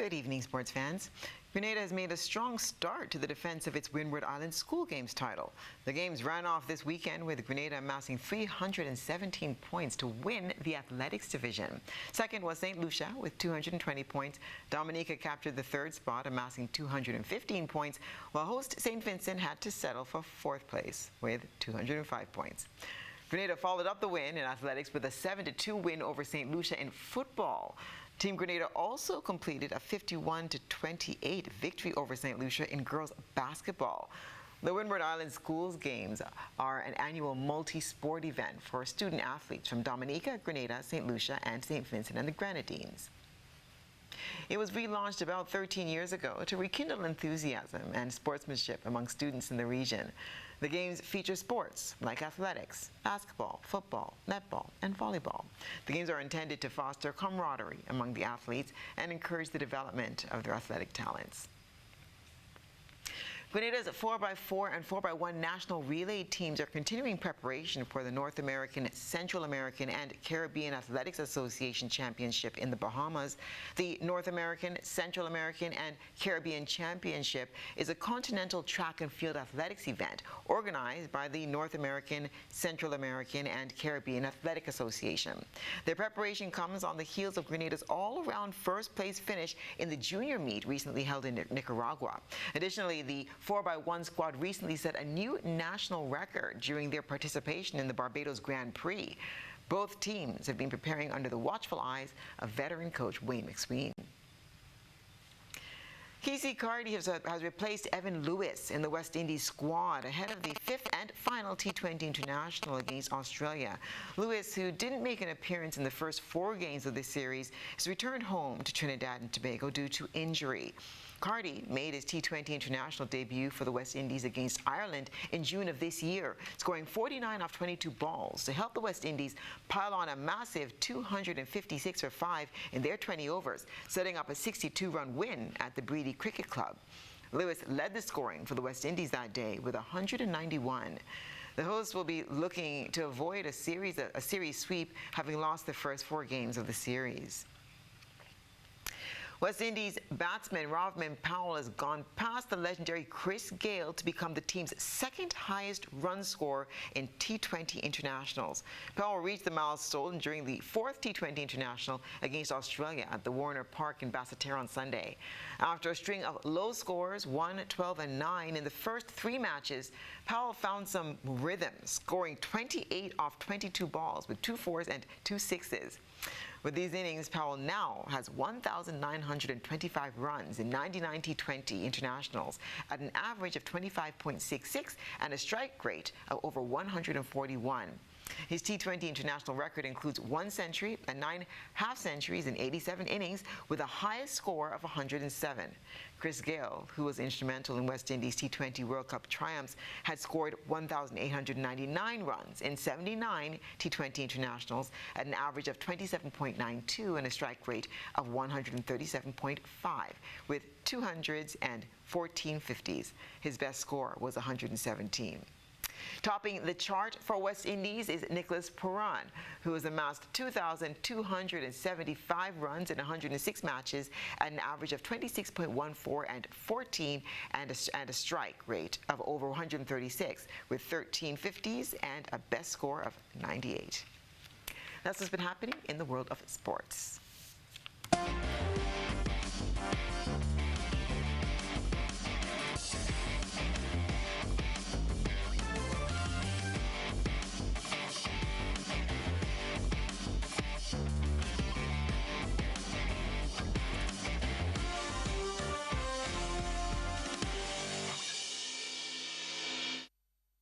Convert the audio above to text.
Good evening, sports fans. Grenada has made a strong start to the defense of its Windward Island School Games title. The games ran off this weekend with Grenada amassing 317 points to win the athletics division. Second was St. Lucia with 220 points. Dominica captured the third spot, amassing 215 points, while host St. Vincent had to settle for fourth place with 205 points. Grenada followed up the win in athletics with a 7-2 win over St. Lucia in football. Team Grenada also completed a 51-28 victory over St. Lucia in girls basketball. The Windward Island Schools Games are an annual multi-sport event for student athletes from Dominica, Grenada, St. Lucia, and St. Vincent and the Grenadines. It was relaunched about 13 years ago to rekindle enthusiasm and sportsmanship among students in the region. The games feature sports like athletics, basketball, football, netball, and volleyball. The games are intended to foster camaraderie among the athletes and encourage the development of their athletic talents. Grenada's 4x4 and 4x1 national relay teams are continuing preparation for the North American, Central American, and Caribbean Athletics Association Championship in the Bahamas. The North American, Central American, and Caribbean Championship is a continental track and field athletics event organized by the North American, Central American, and Caribbean Athletic Association. Their preparation comes on the heels of Grenada's all-around first-place finish in the junior meet recently held in Nicaragua. Additionally, the 4x1 squad recently set a new national record during their participation in the Barbados Grand Prix. Both teams have been preparing under the watchful eyes of veteran coach Wayne McSween. Casey Carty has replaced Evan Lewis in the West Indies squad ahead of the fifth and final T20 International against Australia. Lewis, who didn't make an appearance in the first 4 games of this series, has returned home to Trinidad and Tobago due to injury. Carty made his T20 International debut for the West Indies against Ireland in June of this year, scoring 49 off 22 balls to help the West Indies pile on a massive 256 for 5 in their 20 overs, setting up a 62-run win at the Breedy Cricket Club. Lewis led the scoring for the West Indies that day with 191. The hosts will be looking to avoid a series sweep, having lost the first 4 games of the series. West Indies batsman Rovman Powell has gone past the legendary Chris Gayle to become the team's second highest run scorer in T20 internationals. Powell reached the milestone during the 4th T20 International against Australia at the Warner Park in Basseterre on Sunday. After a string of low scores, 1, 12, and 9 in the first 3 matches, Powell found some rhythm, scoring 28 off 22 balls with 2 4s and 2 6s. With these innings, Powell now has 1,925 runs in 99 T20 internationals at an average of 25.66 and a strike rate of over 141. His T20 international record includes 1 century and 9 half-centuries in 87 innings with a highest score of 107. Chris Gayle, who was instrumental in West Indies T20 World Cup triumphs, had scored 1,899 runs in 79 T20 internationals at an average of 27.92 and a strike rate of 137.5 with 200s and 14 50s. His best score was 117. Topping the chart for West Indies is Nicholas Puran, who has amassed 2,275 runs in 106 matches at an average of 26.14 and 14 and a strike rate of over 136 with 13 50s and a best score of 98. That's what's been happening in the world of sports.